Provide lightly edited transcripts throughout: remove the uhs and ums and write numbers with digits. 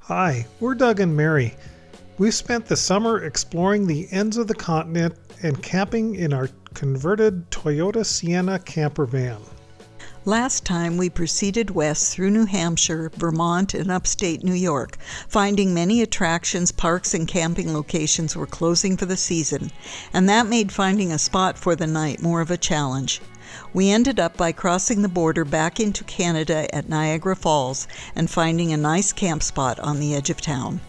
Hi, we're Doug and Mary. We've spent the summer exploring the ends of the continent and camping in our converted Toyota Sienna camper van. Last time we proceeded west through New Hampshire, Vermont, and upstate New York, finding many attractions, parks, and camping locations were closing for the season, and that made finding a spot for the night more of a challenge. We ended up by crossing the border back into Canada at Niagara Falls and finding a nice camp spot on the edge of town.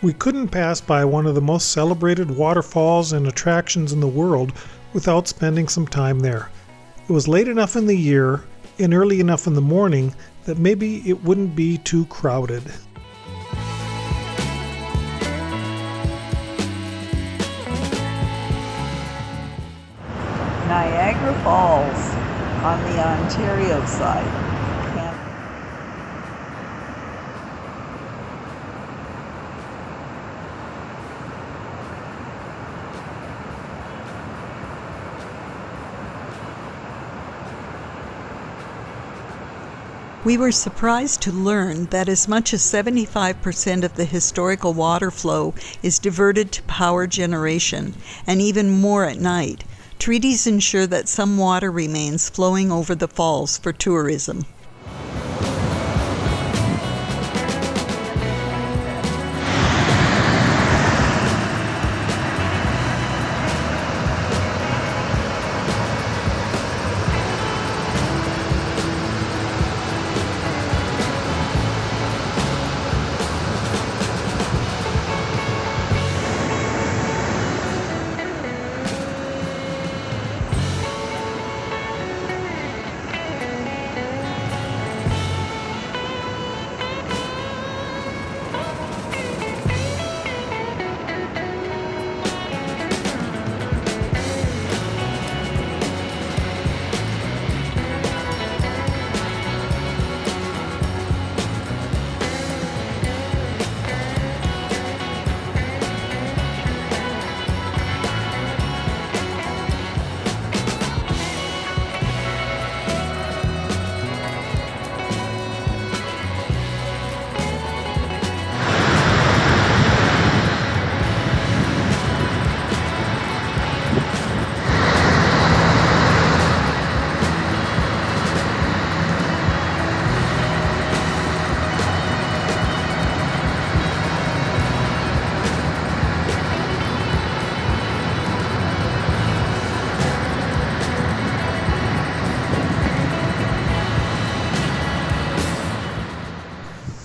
We couldn't pass by one of the most celebrated waterfalls and attractions in the world without spending some time there. It was late enough in the year and early enough in the morning that maybe it wouldn't be too crowded. Niagara Falls on the Ontario side. We were surprised to learn that as much as 75% of the historical water flow is diverted to power generation, and even more at night. Treaties ensure that some water remains flowing over the falls for tourism.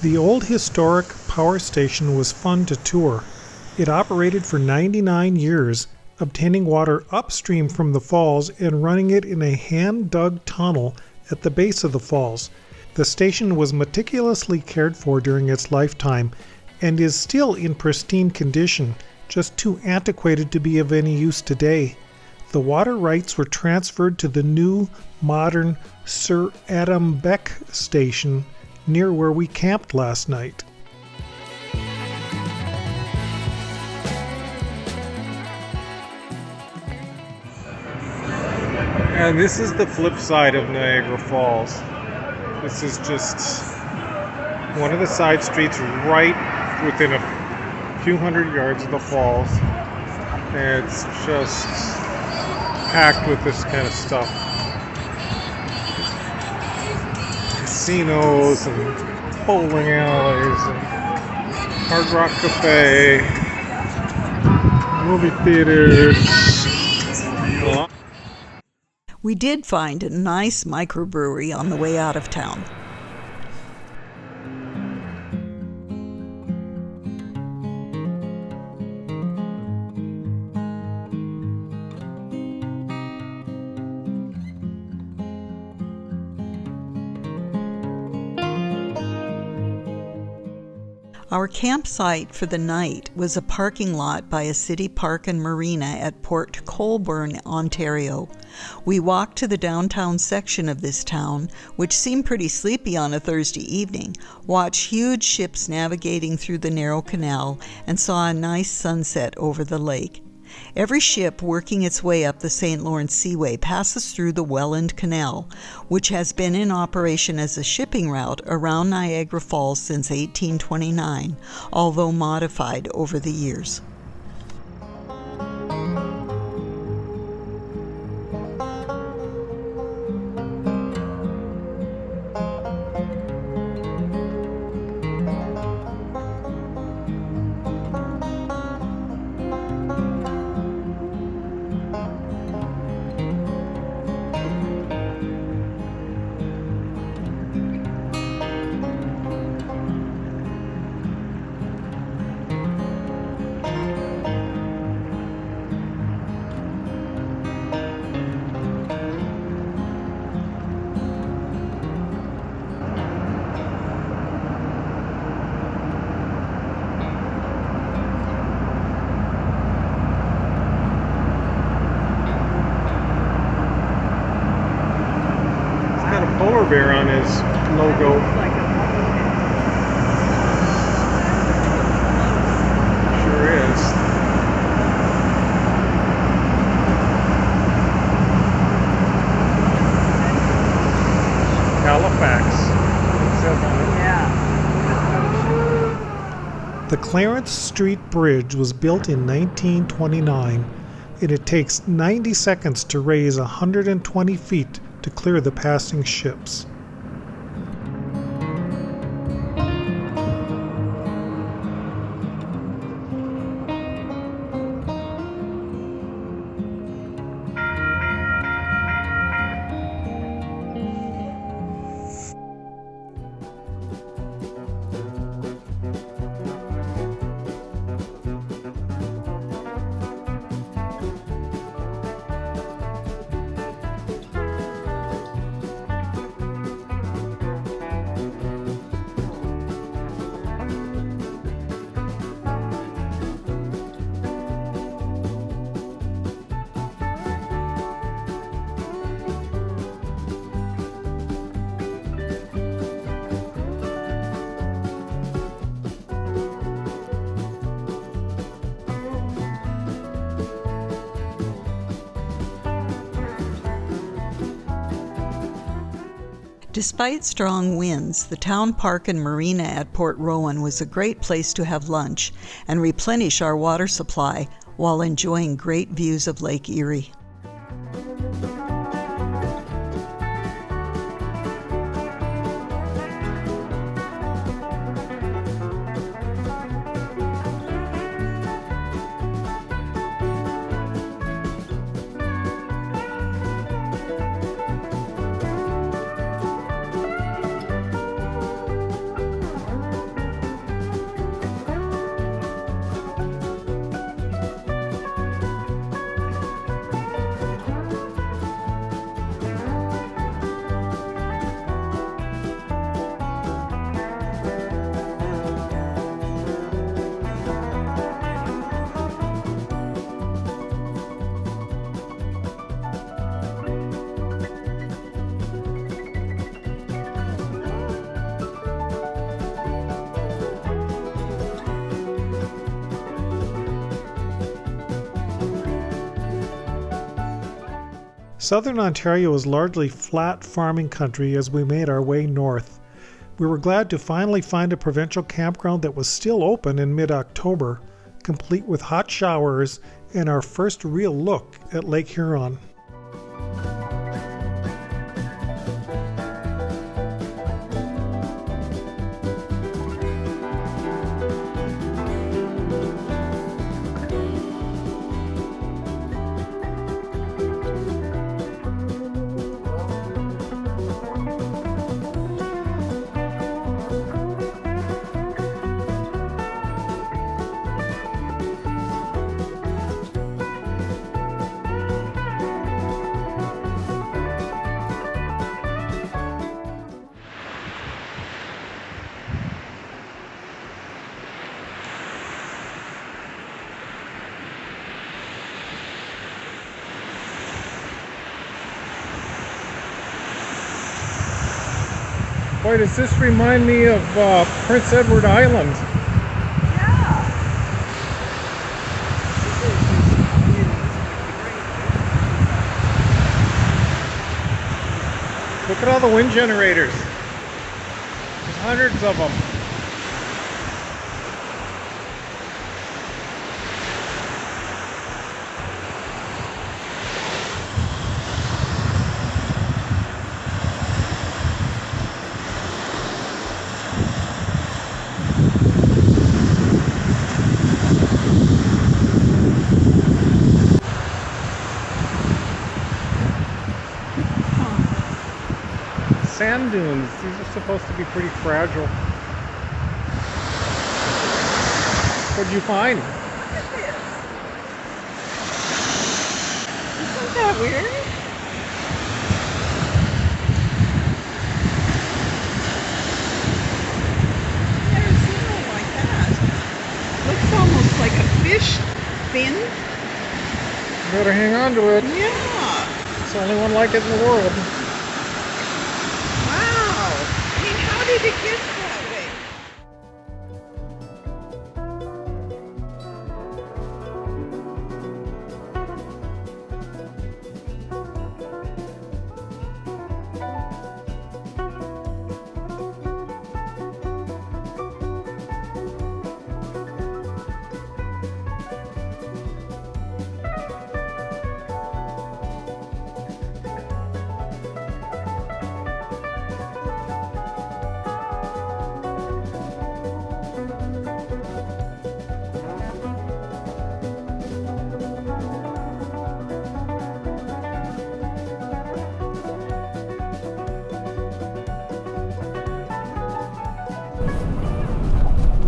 The old historic power station was fun to tour. It operated for 99 years, obtaining water upstream from the falls and running it in a hand-dug tunnel at the base of the falls. The station was meticulously cared for during its lifetime and is still in pristine condition, just too antiquated to be of any use today. The water rights were transferred to the new, modern Sir Adam Beck station near where we camped last night. And this is the flip side of Niagara Falls. This is just one of the side streets right within a few hundred yards of the falls. And it's just packed with this kind of stuff. Casinos and bowling alleys and Hard Rock Cafe, movie theaters. We did find a nice microbrewery on the way out of town. Our campsite for the night was a parking lot by a city park and marina at Port Colborne, Ontario. We walked to the downtown section of this town, which seemed pretty sleepy on a Thursday evening, watched huge ships navigating through the narrow canal, and saw a nice sunset over the lake. Every ship working its way up the St. Lawrence Seaway passes through the Welland Canal, which has been in operation as a shipping route around Niagara Falls since 1829, although modified over the years. Polar bear on his logo. Sure is. Halifax. Yeah. The Clarence Street Bridge was built in 1929, and it takes 90 seconds to raise 120 feet to clear the passing ships. Despite strong winds, the town park and marina at Port Rowan was a great place to have lunch and replenish our water supply while enjoying great views of Lake Erie. Southern Ontario is largely flat farming country as we made our way north. We were glad to finally find a provincial campground that was still open in mid-October, complete with hot showers and our first real look at Lake Huron. Boy, does this remind me of Prince Edward Island. Yeah. Look at all the wind generators. There's hundreds of them. Sand dunes. These are supposed to be pretty fragile. What'd you find? Isn't that weird? I've never seen one like that. Looks almost like a fish fin. Better hang on to it. Yeah. It's the only one like it in the world. How did it get that way?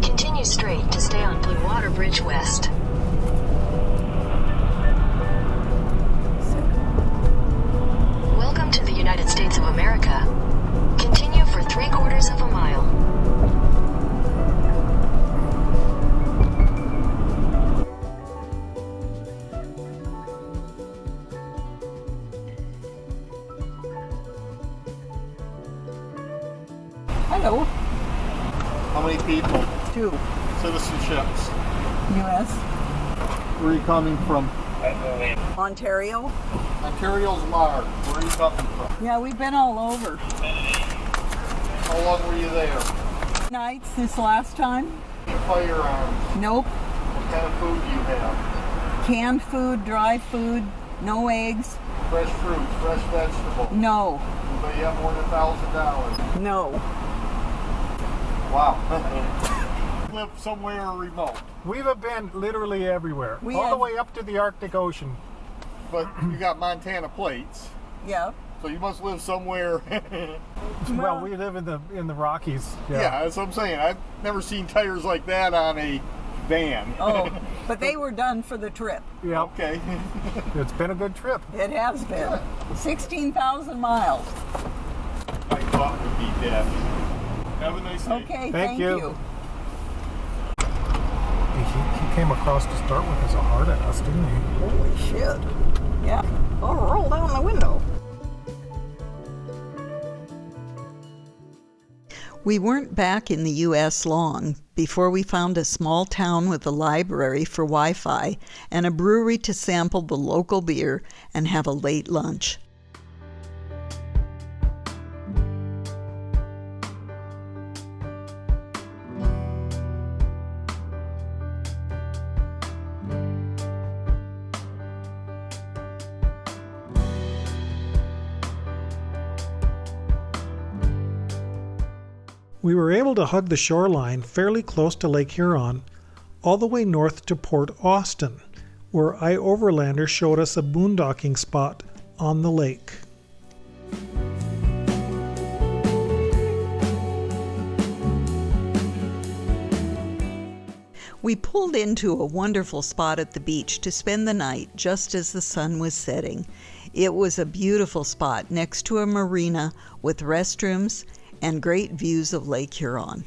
Continue straight to stay on Blue Water Bridge West. Welcome to the United States of America. Continue for 3/4 of a mile. Hello. How many people? 2. Citizenships. U.S. Where are you coming from? Ontario. Ontario's large. Where are you coming from? Yeah, we've been all over. How long were you there? Nights this last time? Firearms. Nope. What kind of food do you have? Canned food, dry food, no eggs. Fresh fruit, fresh vegetables. No. But you have more than $1,000. No. Wow. Live somewhere remote. We've been literally everywhere. We all have- the way up to the Arctic Ocean. But you got Montana plates. Yeah. So you must live somewhere. Well, we live in the Rockies. Yeah, that's what I'm saying. I've never seen tires like that on a van. Oh, but they were done for the trip. Yeah. Okay. It's been a good trip. It has been. 16,000 miles. My thought would be death. Have a nice day. Okay, Thank thank you. you. He came across to start with as a hard ass, didn't he? Holy shit. Yeah. Oh, roll down the window. We weren't back in the U.S. long before we found a small town with a library for Wi-Fi and a brewery to sample the local beer and have a late lunch. We were able to hug the shoreline fairly close to Lake Huron, all the way north to Port Austin, where iOverlander showed us a boondocking spot on the lake. We pulled into a wonderful spot at the beach to spend the night just as the sun was setting. It was a beautiful spot next to a marina with restrooms and great views of Lake Huron.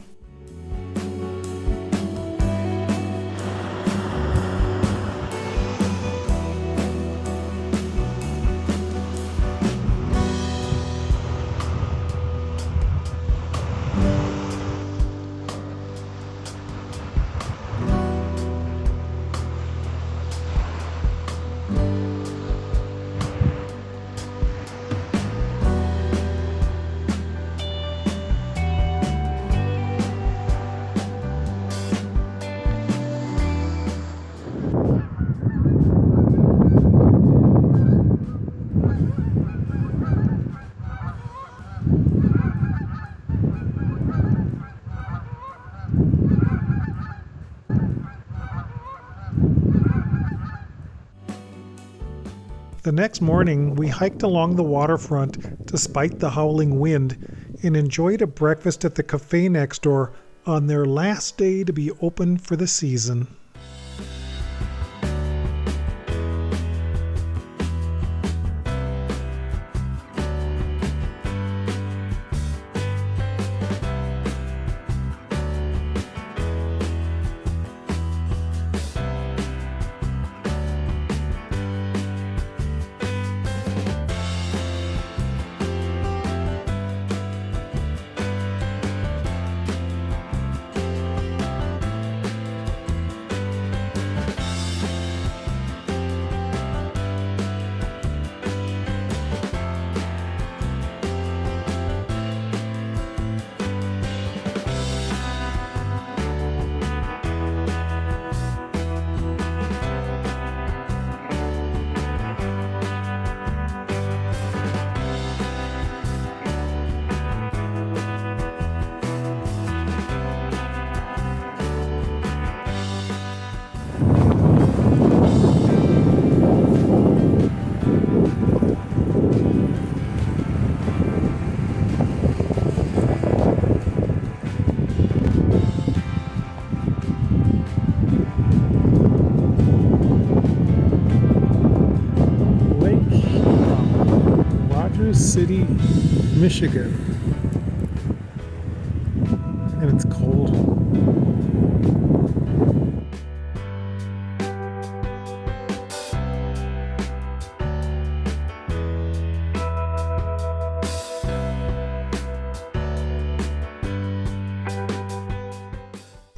The next morning, we hiked along the waterfront despite the howling wind and enjoyed a breakfast at the cafe next door on their last day to be open for the season. City, Michigan, and it's cold.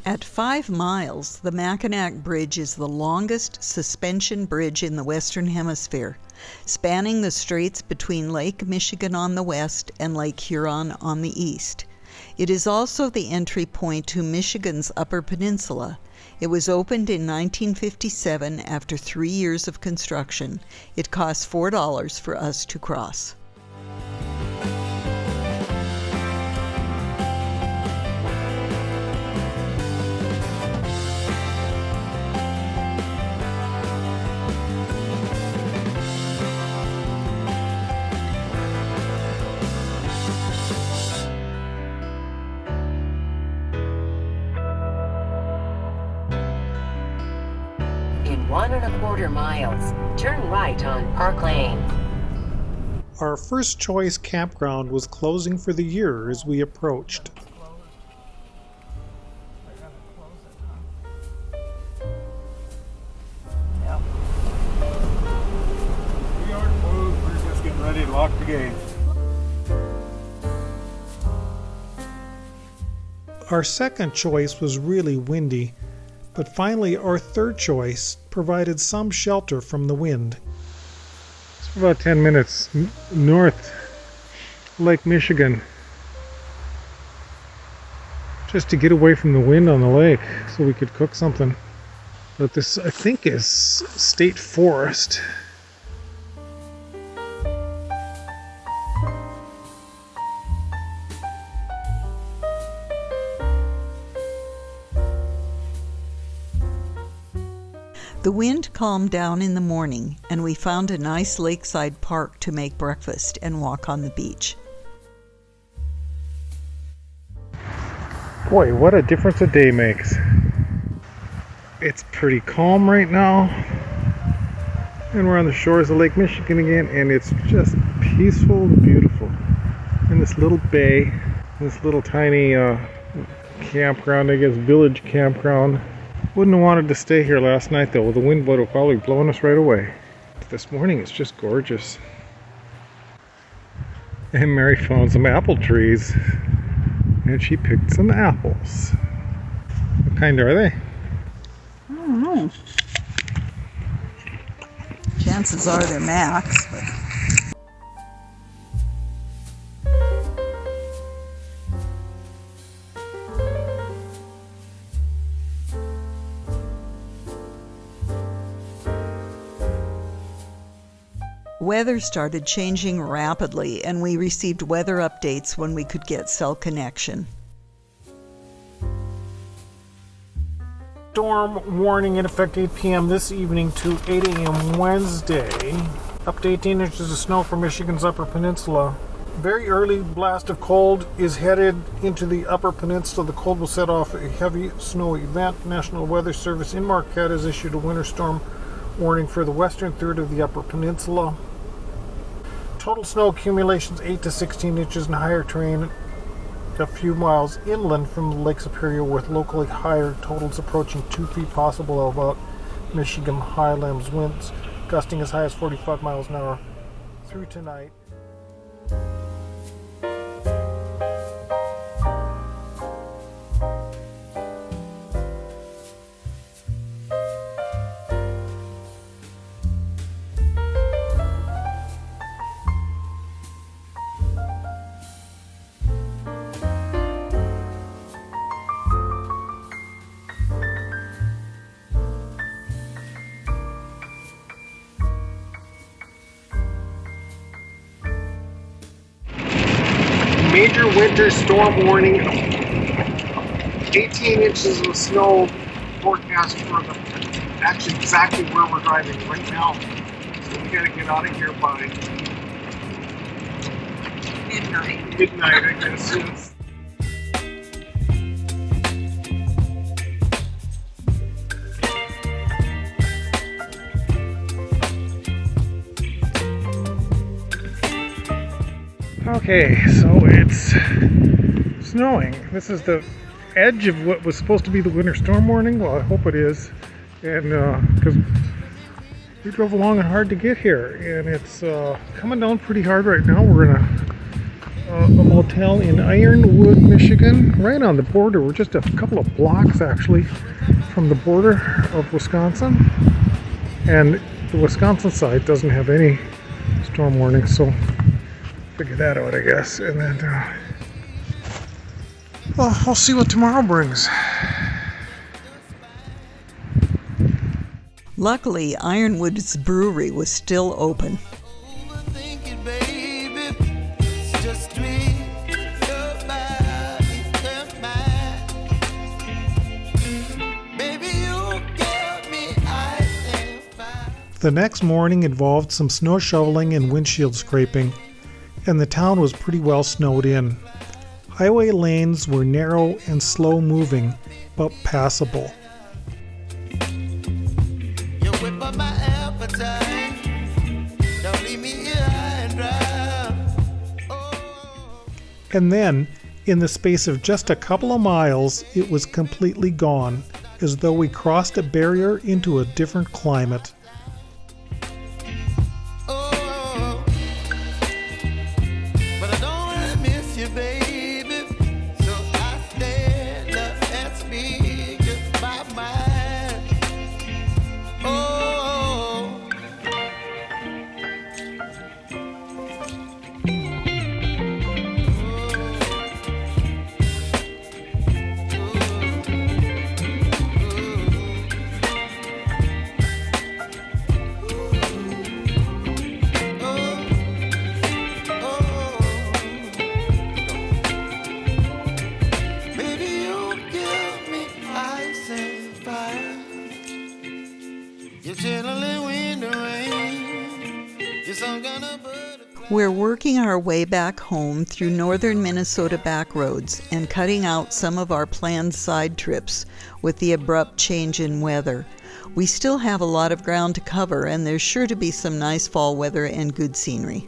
At 5 miles, the Mackinac Bridge is the longest suspension bridge in the Western Hemisphere, spanning the straits between Lake Michigan on the west and Lake Huron on the east. It is also the entry point to Michigan's Upper Peninsula. It was opened in 1957 after 3 years of construction. It costs $4 for us to cross. In 1¼ miles, turn right on Park Lane. Our first choice campground was closing for the year as we approached. We aren't closed, we're just getting ready to lock the gates. Our second choice was really windy, but finally our third choice provided some shelter from the wind. It's about 10 minutes north Lake Michigan, just to get away from the wind on the lake so we could cook something. But this, I think, is state forest. The wind calmed down in the morning, and we found a nice lakeside park to make breakfast and walk on the beach. Boy, what a difference a day makes. It's pretty calm right now, and we're on the shores of Lake Michigan again, and it's just peaceful and beautiful. In this little bay, this little tiny campground, I guess village campground. Wouldn't have wanted to stay here last night though. The wind would have probably blown us right away. But this morning it's just gorgeous. And Mary found some apple trees, and she picked some apples. What kind are they? I don't know. Chances are they're Max, but Weather started changing rapidly, and we received weather updates when we could get cell connection. Storm warning in effect 8 p.m. this evening to 8 a.m. Wednesday. Up to 18 inches of snow for Michigan's Upper Peninsula. Very early blast of cold is headed into the Upper Peninsula. The cold will set off a heavy snow event. National Weather Service in Marquette has issued a winter storm warning for the western third of the Upper Peninsula. Total snow accumulations 8 to 16 inches in higher terrain a few miles inland from Lake Superior, with locally higher totals approaching 2 feet, possible about Michigan Highlands winds gusting as high as 45 miles an hour through tonight. Major winter storm warning. 18 inches of snow forecast for actually exactly where we're driving right now. So we gotta get out of here by midnight, I guess. Yes. Okay, so it's snowing. This is the edge of what was supposed to be the winter storm warning. Well, I hope it is. And because we drove along and hard to get here, and it's coming down pretty hard right now. We're in a motel in Ironwood, Michigan, right on the border. We're just a couple of blocks actually from the border of Wisconsin, and the Wisconsin side doesn't have any storm warning, so figure that out, I guess. And then well, I'll see what tomorrow brings. Luckily, Ironwood's brewery was still open. The next morning involved some snow shoveling and windshield scraping, and the town was pretty well snowed in. Highway lanes were narrow and slow moving, but passable. And then, in the space of just a couple of miles, it was completely gone, as though we crossed a barrier into a different climate. We're working our way back home through northern Minnesota back roads and cutting out some of our planned side trips with the abrupt change in weather. We still have a lot of ground to cover, and there's sure to be some nice fall weather and good scenery.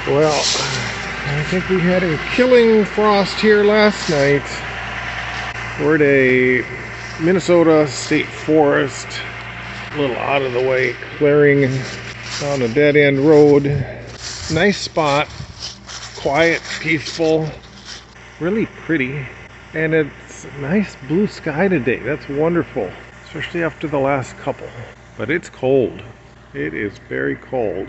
Well, I think we had a killing frost here last night. We're at a Minnesota state forest, a little out of the way, clearing on a dead-end road. Nice spot, quiet, peaceful, really pretty, and it's nice blue sky today. That's wonderful, especially after the last couple. But it's cold. It is very cold.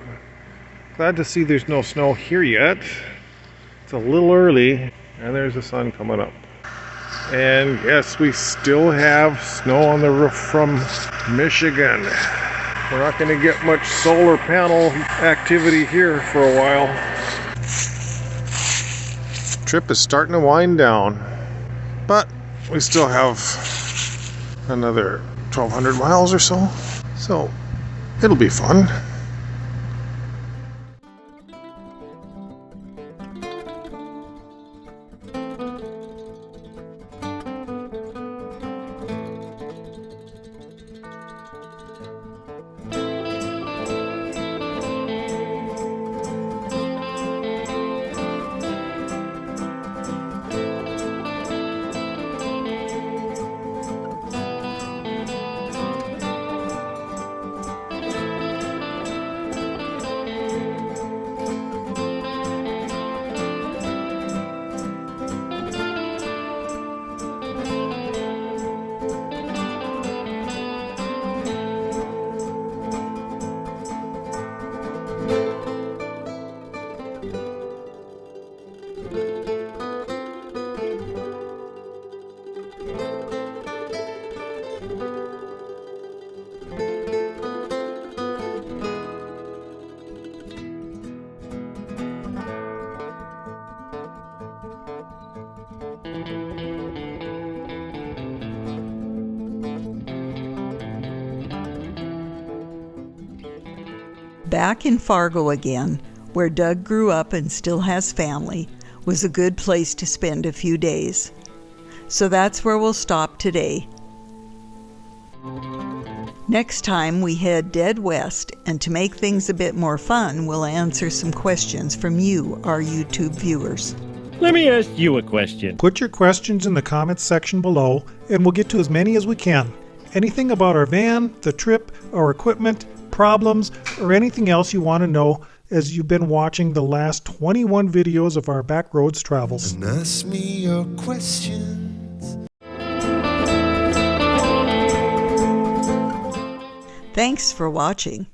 Glad to see there's no snow here yet. It's a little early, and there's the sun coming up. And yes, we still have snow on the roof from Michigan. We're not going to get much solar panel activity here for a while. Trip is starting to wind down, but we still have another 1,200 miles or so, so it'll be fun. Back in Fargo again, where Doug grew up and still has family, was a good place to spend a few days. So that's where we'll stop today. Next time we head dead west, and to make things a bit more fun, we'll answer some questions from you, our YouTube viewers. Let me ask you a question. Put your questions in the comments section below, and we'll get to as many as we can. Anything about our van, the trip, our equipment, problems, or anything else you want to know as you've been watching the last 21 videos of our Backroads travels. And ask me your questions. Thanks for watching.